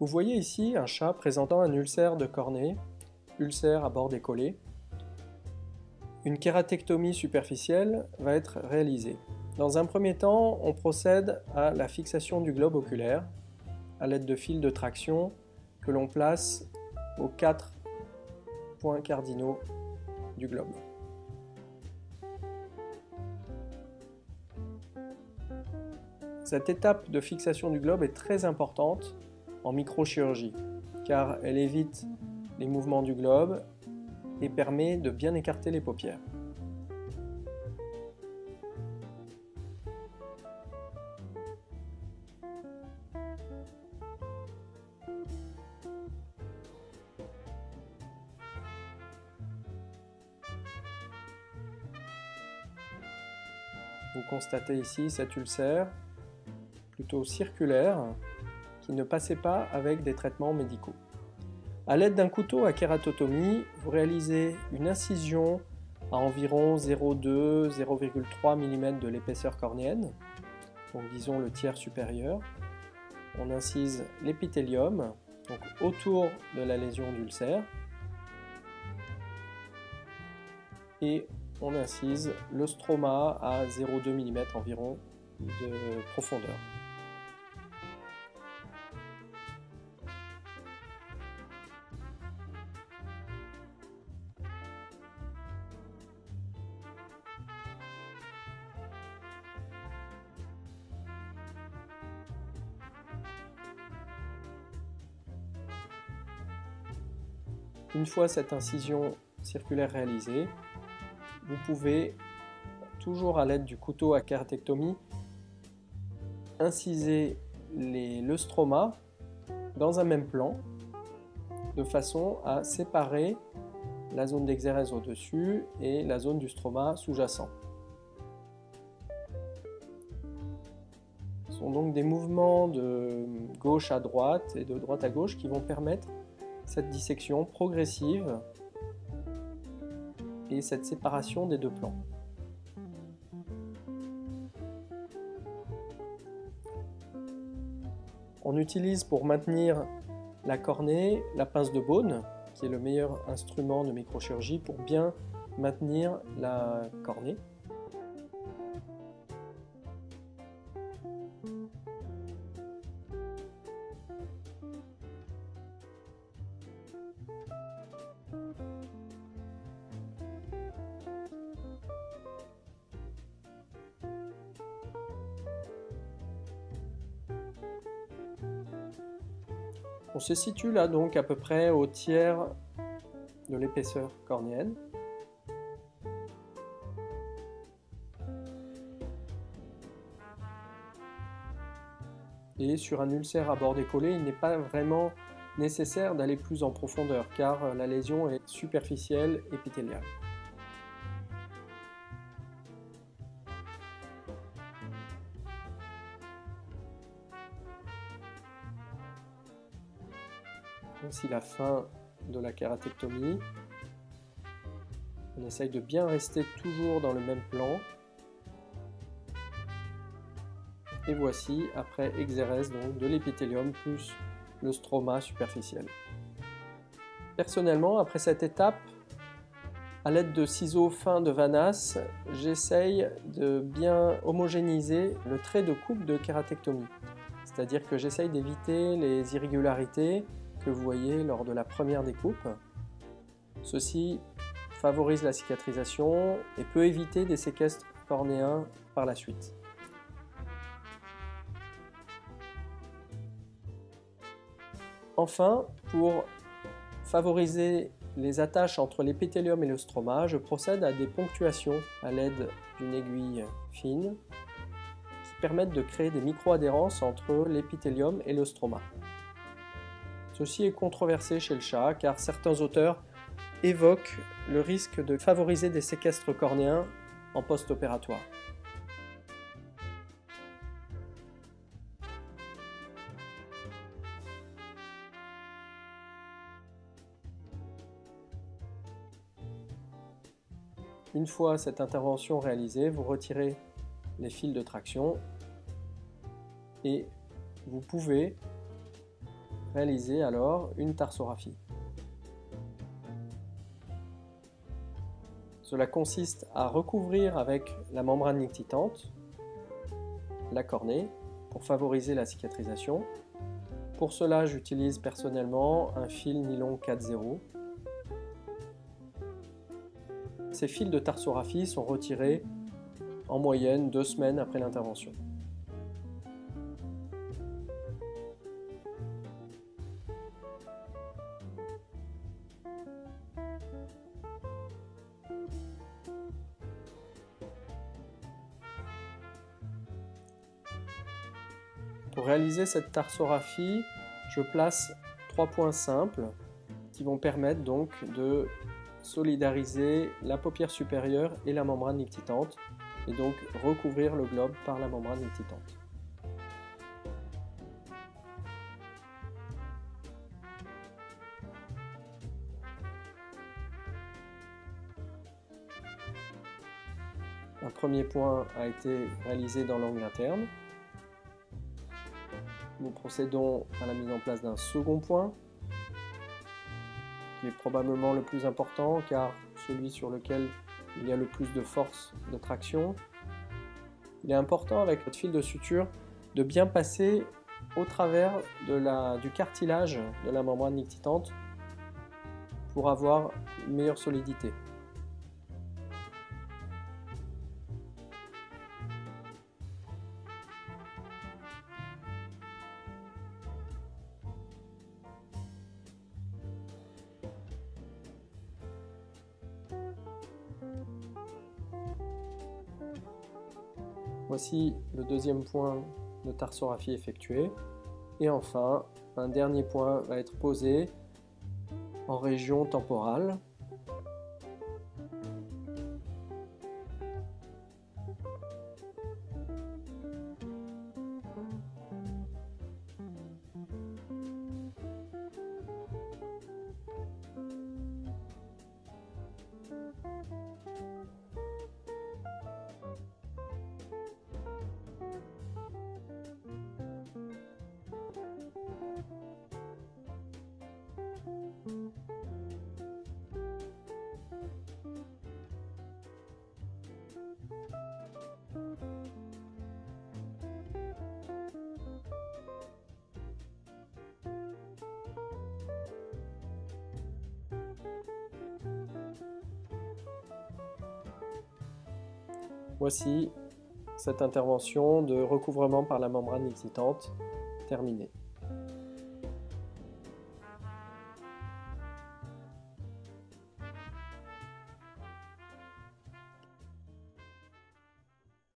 Vous voyez ici un chat présentant un ulcère de cornée, ulcère à bord décollé. Une kératectomie superficielle va être réalisée. Dans un premier temps, on procède à la fixation du globe oculaire à l'aide de fils de traction que l'on place aux 4 points cardinaux du globe. Cette étape de fixation du globe est très importante en microchirurgie car elle évite les mouvements du globe et permet de bien écarter les paupières. Vous constatez ici cet ulcère plutôt circulaire qui ne passait pas avec des traitements médicaux. A l'aide d'un couteau à kératotomie, vous réalisez une incision à environ 0,2-0,3 mm de l'épaisseur cornéenne, donc disons le tiers supérieur. On incise l'épithélium, donc autour de la lésion d'ulcère, et on incise le stroma à 0,2 mm environ de profondeur. Une fois cette incision circulaire réalisée, vous pouvez, toujours à l'aide du couteau à kératectomie, inciser le stroma dans un même plan, de façon à séparer la zone d'exérèse au-dessus et la zone du stroma sous-jacent. Ce sont donc des mouvements de gauche à droite et de droite à gauche qui vont permettre cette dissection progressive et cette séparation des deux plans. On utilise pour maintenir la cornée la pince de Beaune, qui est le meilleur instrument de microchirurgie pour bien maintenir la cornée. On se situe là donc à peu près au tiers de l'épaisseur cornéenne. Et sur un ulcère à bord décollé, il n'est pas vraiment nécessaire d'aller plus en profondeur car la lésion est superficielle épithéliale. Voici la fin de la kératectomie. On essaye de bien rester toujours dans le même plan. Et voici après exérèse donc de l'épithélium plus le stroma superficiel. Personnellement, après cette étape, à l'aide de ciseaux fins de Vannas, j'essaye de bien homogénéiser le trait de coupe de kératectomie. C'est-à-dire que j'essaye d'éviter les irrégularités que vous voyez lors de la première découpe. Ceci favorise la cicatrisation et peut éviter des séquestres cornéens par la suite. Enfin, pour favoriser les attaches entre l'épithélium et le stroma, je procède à des ponctuations à l'aide d'une aiguille fine qui permettent de créer des micro-adhérences entre l'épithélium et le stroma. Ceci est controversé chez le chat car certains auteurs évoquent le risque de favoriser des séquestres cornéens en post-opératoire. Une fois cette intervention réalisée, vous retirez les fils de traction et vous pouvez réaliser alors une tarsographie. Cela consiste à recouvrir avec la membrane nictitante la cornée pour favoriser la cicatrisation. Pour cela, j'utilise personnellement un fil nylon 4,0. Ces fils de tarsographie sont retirés en moyenne 2 semaines après l'intervention. Pour réaliser cette tarsographie, je place 3 points simples qui vont permettre donc de solidariser la paupière supérieure et la membrane nictitante et donc recouvrir le globe par la membrane nictitante. Un premier point a été réalisé dans l'angle interne. Nous procédons à la mise en place d'un second point, qui est probablement le plus important car celui sur lequel il y a le plus de force de traction. Il est important avec notre fil de suture de bien passer au travers du cartilage de la membrane nictitante pour avoir une meilleure solidité. Voici le deuxième point de tarsographie effectué. Et enfin, un dernier point va être posé en région temporale. Voici cette intervention de recouvrement par la membrane nictitante terminée.